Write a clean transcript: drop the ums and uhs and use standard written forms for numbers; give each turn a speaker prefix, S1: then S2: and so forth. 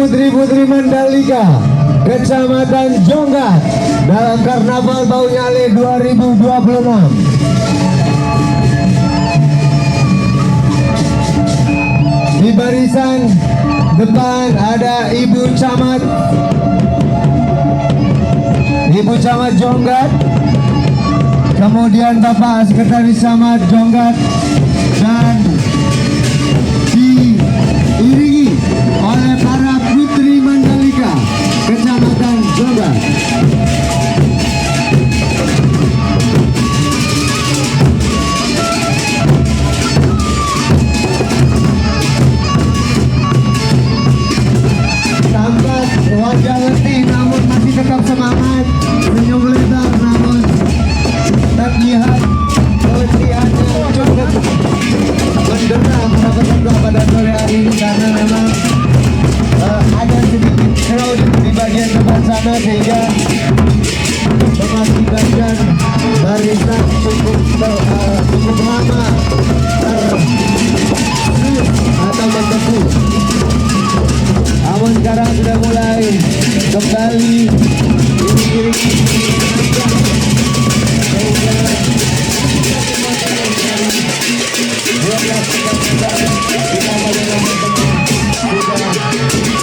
S1: putri-putri Mandalika Kecamatan Jonggat dalam Karnaval Bau Nyale 2026. Di barisan depan ada Ibu Camat Jonggat, kemudian Bapak Sekretaris Camat Jonggat, dan diiringi oleh para putri Mandalika Kecamatan Jonggat. Tampak wajah letih namun masih tetap semangat, senyum lebar namun terlihat keletihannya cukup menderang pada sore hari ini karena memang ada sedikit crowd di bagian depan sana sehingga mengakibatkan barisan cukup lama atau membeku. Namun sekarang sudah mulai kembali sudah